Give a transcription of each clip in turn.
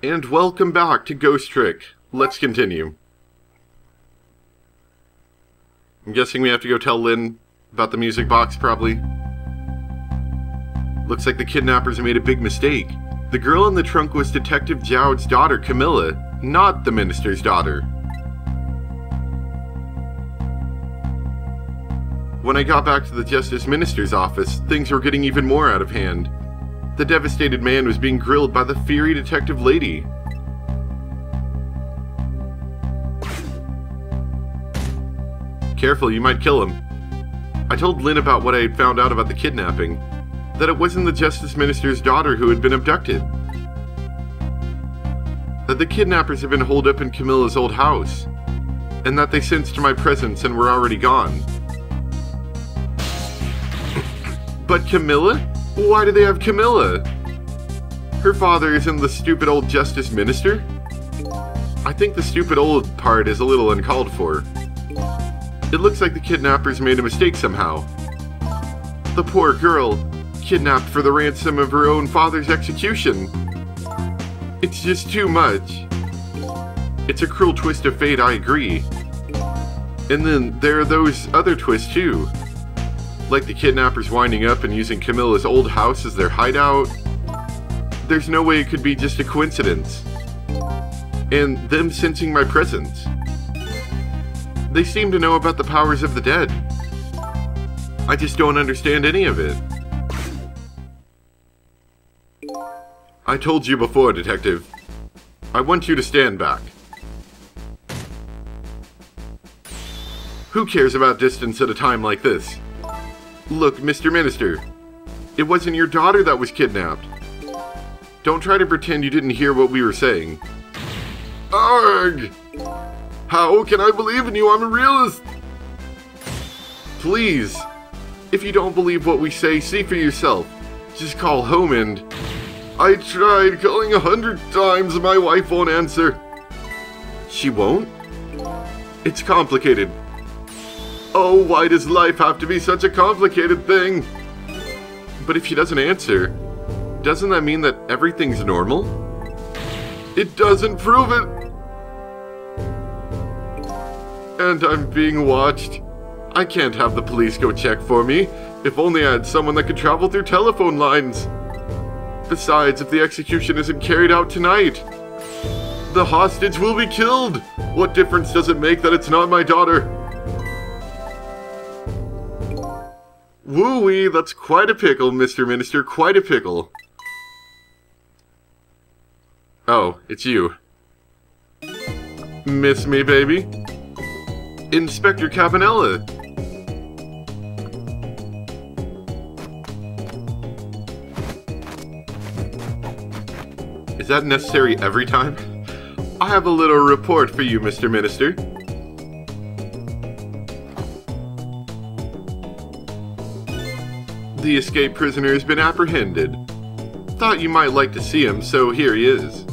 And welcome back to Ghost Trick. Let's continue. I'm guessing we have to go tell Lynn about the music box, probably. Looks like the kidnappers made a big mistake. The girl in the trunk was Detective Jowd's daughter, Camilla, not the minister's daughter. When I got back to the Justice Minister's office, things were getting even more out of hand. The devastated man was being grilled by the fiery detective lady. Careful, you might kill him. I told Lynn about what I had found out about the kidnapping, that it wasn't the Justice Minister's daughter who had been abducted. That the kidnappers had been holed up in Camilla's old house, and that they sensed my presence and were already gone. But Camilla? Why do they have Camilla? Her father isn't the stupid old Justice Minister? I think the stupid old part is a little uncalled for. It looks like the kidnappers made a mistake somehow. The poor girl, kidnapped for the ransom of her own father's execution. It's just too much. It's a cruel twist of fate, I agree. And then there are those other twists too. Like the kidnappers winding up and using Camilla's old house as their hideout. There's no way it could be just a coincidence. And them sensing my presence. They seem to know about the powers of the dead. I just don't understand any of it. I told you before, Detective. I want you to stand back. Who cares about distance at a time like this? Look, Mr. Minister, it wasn't your daughter that was kidnapped. Don't try to pretend you didn't hear what we were saying. Arg! How can I believe in you? I'm a realist! Please, if you don't believe what we say, see for yourself. Just call home and... I tried calling 100 times, my wife won't answer. She won't? It's complicated. Oh, why does life have to be such a complicated thing? But if she doesn't answer, doesn't that mean that everything's normal? It doesn't prove it! And I'm being watched. I can't have the police go check for me. If only I had someone that could travel through telephone lines. Besides, if the execution isn't carried out tonight, the hostage will be killed! What difference does it make that it's not my daughter? Woo-wee, that's quite a pickle, Mr. Minister, quite a pickle. Oh, it's you. Miss me, baby? Inspector Cabanella. Is that necessary every time? I have a little report for you, Mr. Minister. The escaped prisoner has been apprehended. Thought you might like to see him, so here he is.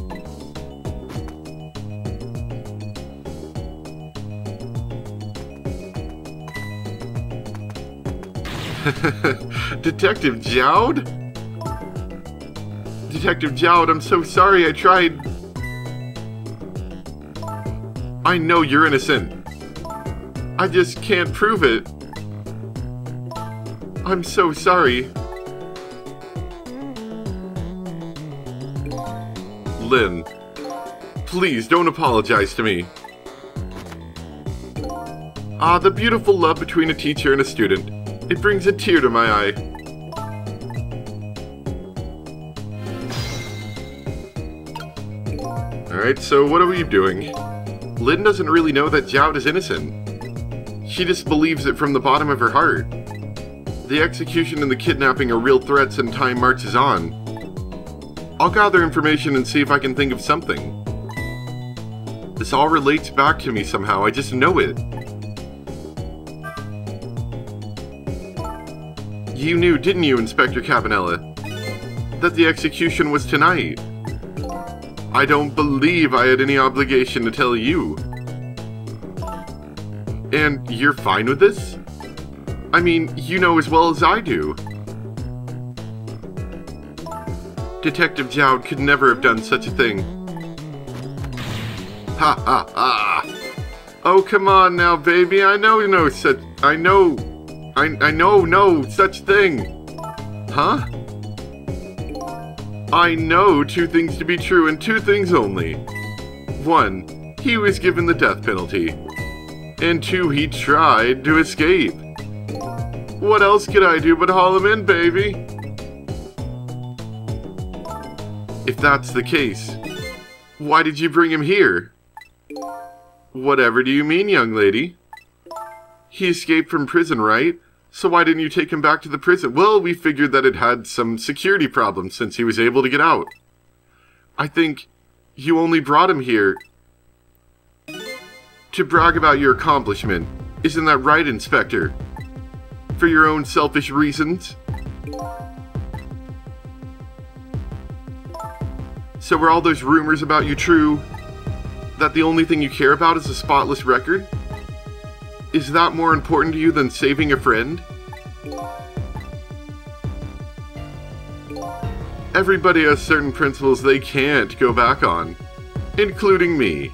Detective Jowd? Detective Jowd, I'm so sorry I tried. I know you're innocent. I just can't prove it. I'm so sorry. Lynn, please don't apologize to me. Ah, the beautiful love between a teacher and a student. It brings a tear to my eye. Alright, so what are we doing? Lynn doesn't really know that Jowd is innocent. She just believes it from the bottom of her heart. The execution and the kidnapping are real threats and time marches on. I'll gather information and see if I can think of something. This all relates back to me somehow, I just know it. You knew, didn't you, Inspector Cabanella, that the execution was tonight? I don't believe I had any obligation to tell you. And you're fine with this? I mean, you know as well as I do. Detective Jowd could never have done such a thing. Ha ha ha! Oh, come on now, baby. I know no such thing. Huh? I know two things to be true and two things only. One, he was given the death penalty. And two, he tried to escape. What else could I do but haul him in, baby? If that's the case, why did you bring him here? Whatever do you mean, young lady? He escaped from prison, right? So why didn't you take him back to the prison? Well, we figured that it had some security problems since he was able to get out. I think you only brought him here to brag about your accomplishment. Isn't that right, Inspector? For your own selfish reasons? So were all those rumors about you true? That the only thing you care about is a spotless record? Is that more important to you than saving a friend? Everybody has certain principles they can't go back on, including me.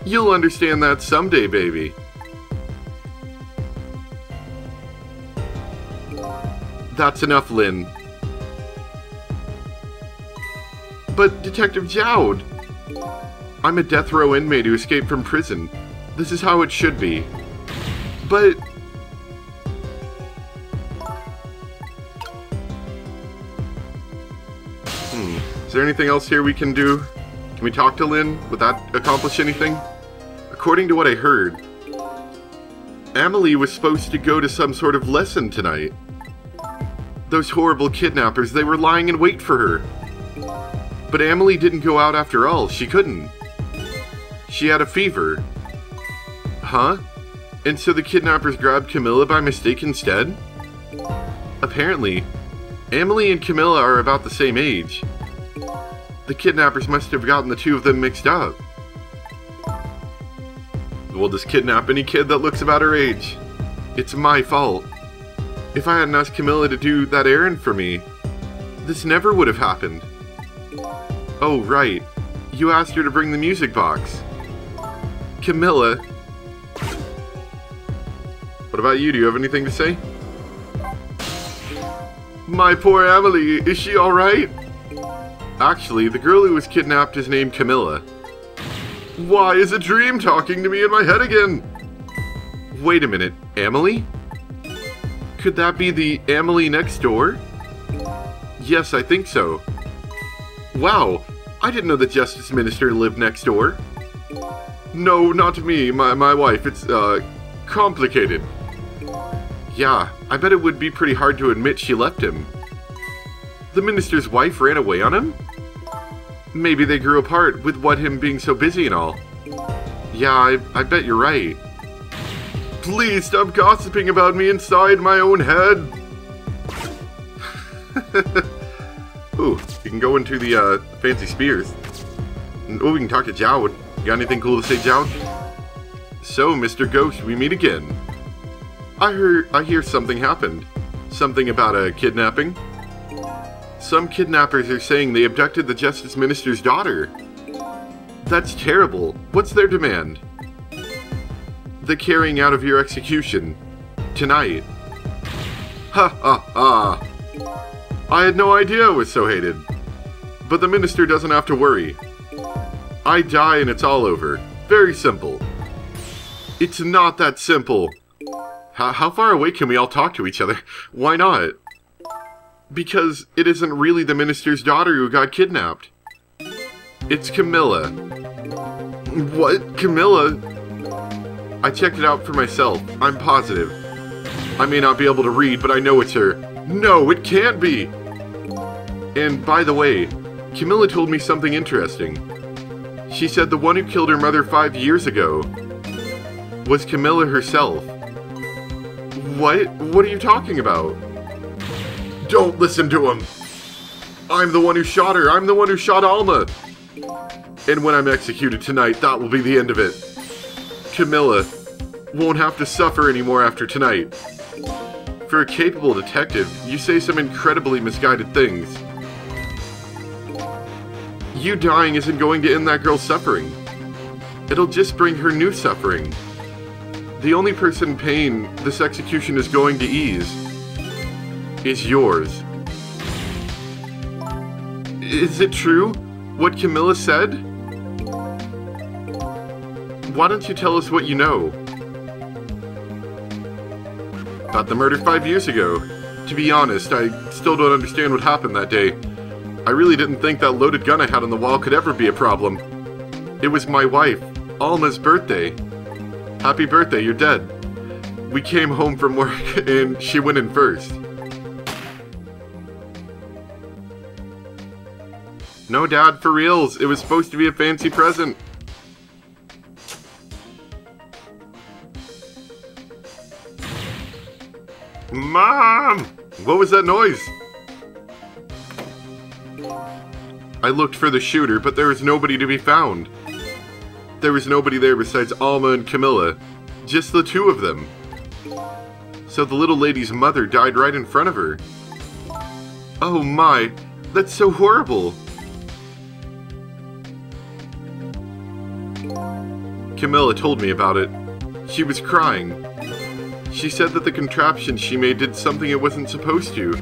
You'll understand that someday, baby. That's enough, Lynn. But, Detective Jowd, I'm a death row inmate who escaped from prison. This is how it should be. But... Is there anything else here we can do? Can we talk to Lynn? Would that accomplish anything? According to what I heard, Amelie was supposed to go to some sort of lesson tonight. Those horrible kidnappers, they were lying in wait for her. But Amelie didn't go out after all. She couldn't. She had a fever. Huh? And so the kidnappers grabbed Camilla by mistake instead? Apparently, Amelie and Camilla are about the same age. The kidnappers must have gotten the two of them mixed up. We'll just kidnap any kid that looks about her age. It's my fault. If I hadn't asked Camilla to do that errand for me, this never would have happened. Oh, right. You asked her to bring the music box. Camilla. What about you? Do you have anything to say? My poor Amelie, is she alright? Actually, the girl who was kidnapped is named Camilla. Why is a dream talking to me in my head again? Wait a minute, Amelie? Could that be the Amelie next door? Yes, I think so. Wow, I didn't know the Justice Minister lived next door. No, not me, my wife. It's, complicated. Yeah, I bet it would be pretty hard to admit she left him. The minister's wife ran away on him? Maybe they grew apart with him being so busy and all. Yeah, I bet you're right. Please stop gossiping about me inside my own head. Ooh, you can go into the fancy spears. Oh, we can talk to Jowd. You got anything cool to say, Jowd? So, Mr. Ghost, we meet again. I hear something happened. Something about a kidnapping? Some kidnappers are saying they abducted the Justice Minister's daughter. That's terrible. What's their demand? The carrying out of your execution. Tonight. Ha ha ha. I had no idea I was so hated. But the minister doesn't have to worry. I die and it's all over. Very simple. It's not that simple. How far away can we all talk to each other? Why not? Because it isn't really the minister's daughter who got kidnapped. It's Camilla. What? Camilla? I checked it out for myself. I'm positive. I may not be able to read, but I know it's her. No, it can't be! And by the way, Camilla told me something interesting. She said the one who killed her mother 5 years ago was Camilla herself. What? What are you talking about? Don't listen to him! I'm the one who shot her! I'm the one who shot Alma! And when I'm executed tonight, that will be the end of it. Camilla won't have to suffer anymore after tonight. For a capable detective, you say some incredibly misguided things. You dying isn't going to end that girl's suffering. It'll just bring her new suffering. The only person in pain this execution is going to ease is yours. Is it true, what Camilla said? Why don't you tell us what you know? About the murder 5 years ago. To be honest, I still don't understand what happened that day. I really didn't think that loaded gun I had on the wall could ever be a problem. It was my wife, Alma's birthday. Happy birthday, you're dead. We came home from work and she went in first. No, Dad, for reals. It was supposed to be a fancy present. Mom! What was that noise? I looked for the shooter, but there was nobody to be found. There was nobody there besides Alma and Camilla. Just the two of them. So the little lady's mother died right in front of her. Oh my, that's so horrible. Camilla told me about it. She was crying. She said that the contraption she made did something it wasn't supposed to.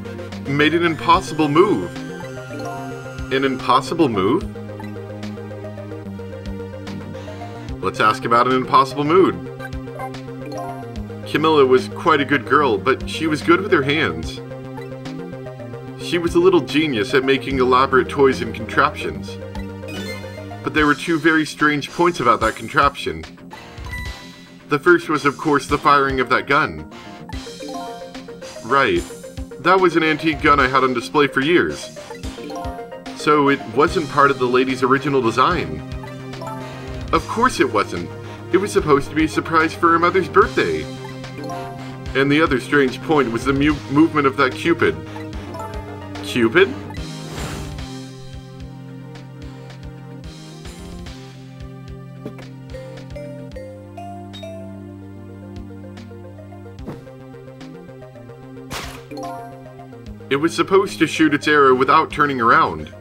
Made an impossible move. An impossible move? Let's ask about an impossible mood. Camilla was quite a good girl, but she was good with her hands. She was a little genius at making elaborate toys and contraptions. But there were two very strange points about that contraption. The first was, of course, the firing of that gun. Right. That was an antique gun I had on display for years. So it wasn't part of the lady's original design. Of course it wasn't. It was supposed to be a surprise for her mother's birthday. And the other strange point was the movement of that Cupid. Cupid? It was supposed to shoot its arrow without turning around.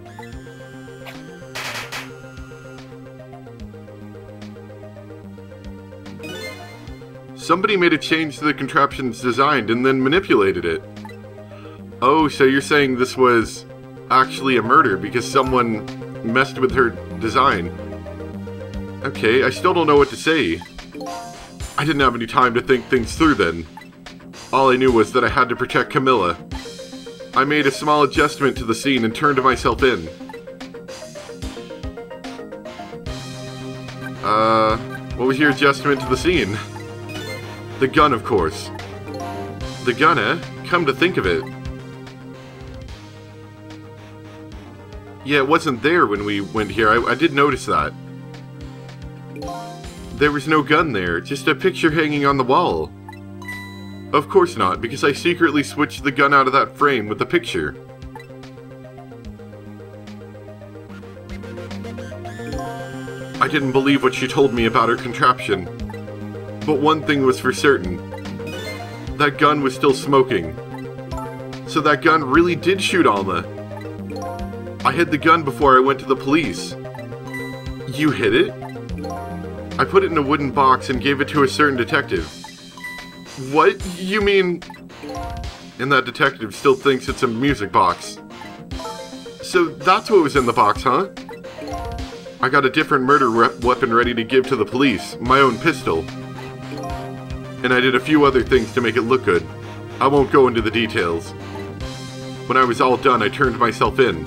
Somebody made a change to the contraption's design and then manipulated it. Oh, so you're saying this was actually a murder because someone messed with her design. Okay, I still don't know what to say. I didn't have any time to think things through then. All I knew was that I had to protect Camilla. I made a small adjustment to the scene and turned myself in. What was your adjustment to the scene? The gun, of course. The gun, eh? Come to think of it. Yeah, it wasn't there when we went here. I did notice that. There was no gun there, just a picture hanging on the wall. Of course not, because I secretly switched the gun out of that frame with the picture. I didn't believe what she told me about her contraption. But one thing was for certain. That gun was still smoking. So that gun really did shoot Alma. I hid the gun before I went to the police. You hid it? I put it in a wooden box and gave it to a certain detective. What? You mean... And that detective still thinks it's a music box. So that's what was in the box, huh? I got a different murder weapon ready to give to the police, my own pistol. And I did a few other things to make it look good. I won't go into the details. When I was all done, I turned myself in.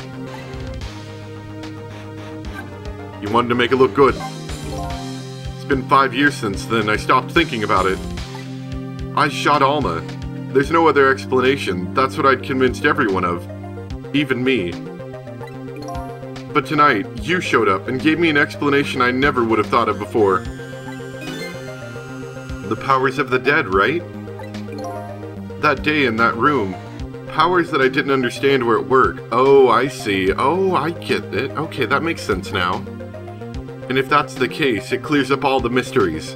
You wanted to make it look good. It's been 5 years since then. I stopped thinking about it. I shot Alma. There's no other explanation. That's what I'd convinced everyone of. Even me. But tonight, you showed up and gave me an explanation I never would have thought of before. The powers of the dead, right? That day in that room, powers that I didn't understand were at work. Oh, I see. Oh, I get it. Okay, that makes sense now. And if that's the case, it clears up all the mysteries.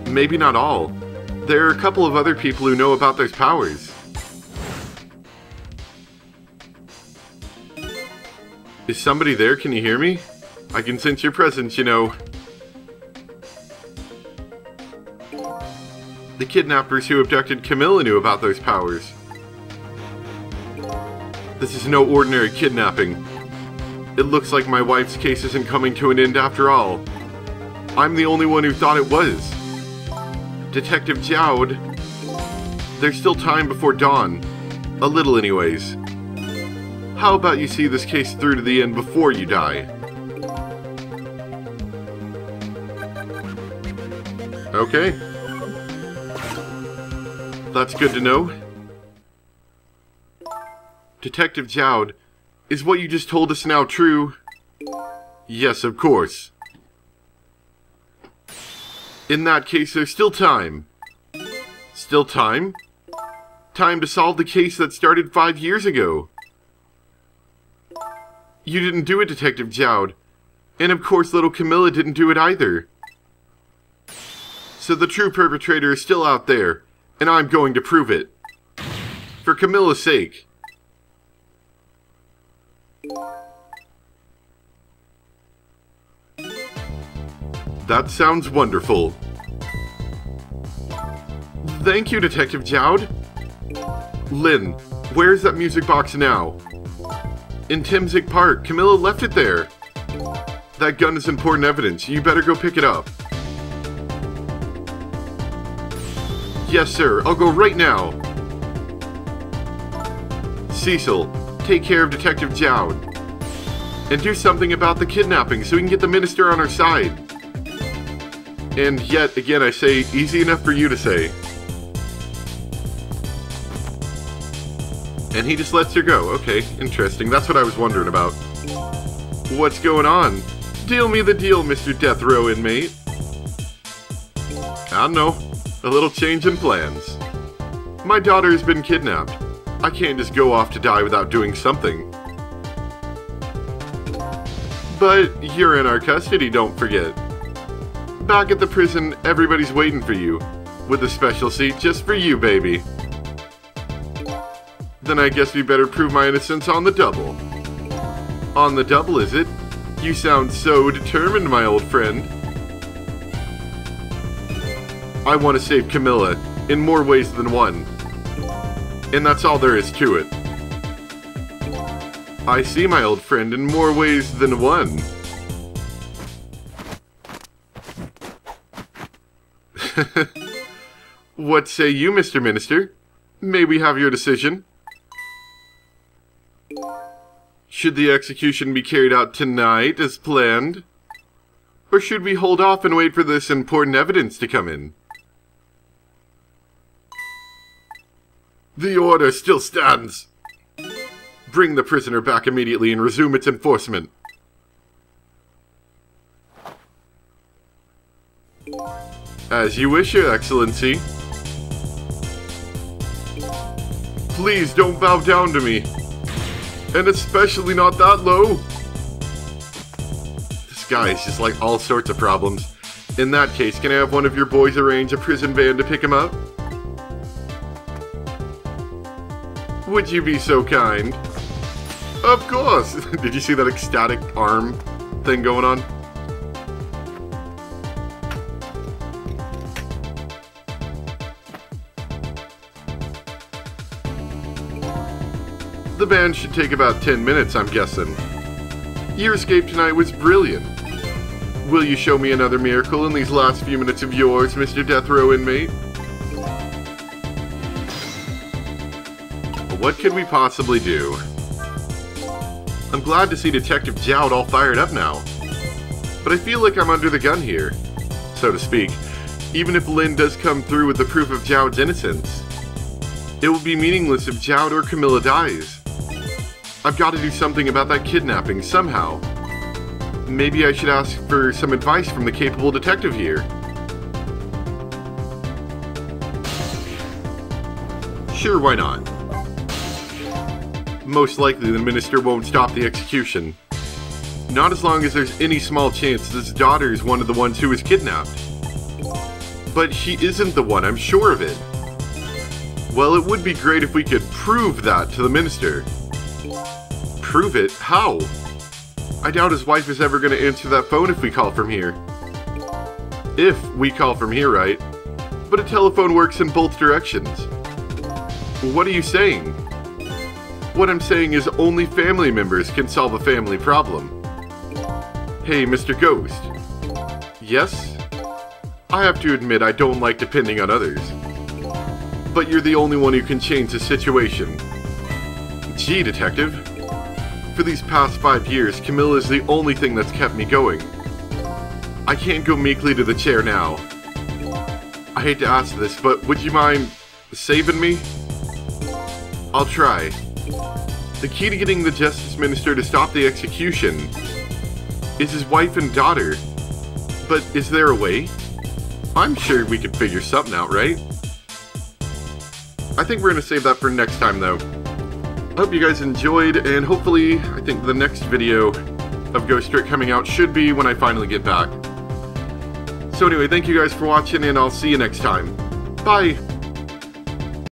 Maybe not all. There are a couple of other people who know about those powers. Is somebody there? Can you hear me? I can sense your presence, you know. The kidnappers who abducted Camilla knew about those powers. This is no ordinary kidnapping. It looks like my wife's case isn't coming to an end after all. I'm the only one who thought it was. Detective Jowd, there's still time before dawn. A little anyways. How about you see this case through to the end before you die? Okay. That's good to know. Detective Jowd, is what you just told us now true? Yes, of course. In that case, there's still time. Still time? Time to solve the case that started 5 years ago. You didn't do it, Detective Jowd. And of course, little Camilla didn't do it either. So the true perpetrator is still out there, and I'm going to prove it. For Camilla's sake. That sounds wonderful. Thank you, Detective Jowd. Lynn, where's that music box now? In Timsic Park. Camilla left it there. That gun is important evidence. You better go pick it up. Yes, sir. I'll go right now. Cecil, take care of Detective Jowd. And do something about the kidnapping so we can get the minister on our side. And yet again I say, easy enough for you to say. And he just lets her go. Okay, interesting. That's what I was wondering about. What's going on? Deal me the deal, Mr. Death Row inmate. I don't know. A little change in plans. My daughter has been kidnapped. I can't just go off to die without doing something. But you're in our custody, don't forget. Back at the prison, everybody's waiting for you, with a special seat just for you, baby. Then I guess we better prove my innocence on the double. On the double, is it? You sound so determined, my old friend. I want to save Camilla, in more ways than one. And that's all there is to it. I see, my old friend, in more ways than one. What say you, Mr. Minister? May we have your decision? Should the execution be carried out tonight as planned? Or should we hold off and wait for this important evidence to come in? The order still stands. Bring the prisoner back immediately and resume its enforcement. As you wish, Your Excellency. Please don't bow down to me. And especially not that low. This guy is just like all sorts of problems. In that case, can I have one of your boys arrange a prison van to pick him up? Would you be so kind? Of course! Did you see that ecstatic arm thing going on? The band should take about 10 minutes, I'm guessing. Your escape tonight was brilliant. Will you show me another miracle in these last few minutes of yours, Mr. Death Row inmate? What could we possibly do? I'm glad to see Detective Jowd all fired up now. But I feel like I'm under the gun here, so to speak. Even if Lynn does come through with the proof of Jowd's innocence, it will be meaningless if Jowd or Camilla dies. I've got to do something about that kidnapping somehow. Maybe I should ask for some advice from the capable detective here. Sure, why not? Most likely the minister won't stop the execution. Not as long as there's any small chance that his daughter is one of the ones who was kidnapped. But she isn't the one, I'm sure of it. Well, it would be great if we could prove that to the minister. Prove it? How? I doubt his wife is ever going to answer that phone if we call from here. If we call from here, right? But a telephone works in both directions. What are you saying? What I'm saying is only family members can solve a family problem. Hey, Mr. Ghost. Yes? I have to admit I don't like depending on others. But you're the only one who can change the situation. Gee, Detective. For these past 5 years, Camilla is the only thing that's kept me going. I can't go meekly to the chair now. I hate to ask this, but would you mind saving me? I'll try. The key to getting the Justice Minister to stop the execution is his wife and daughter. But is there a way? I'm sure we could figure something out, right? I think we're going to save that for next time, though. I hope you guys enjoyed, and hopefully, I think the next video of Ghost Trick coming out should be when I finally get back. So anyway, thank you guys for watching, and I'll see you next time. Bye!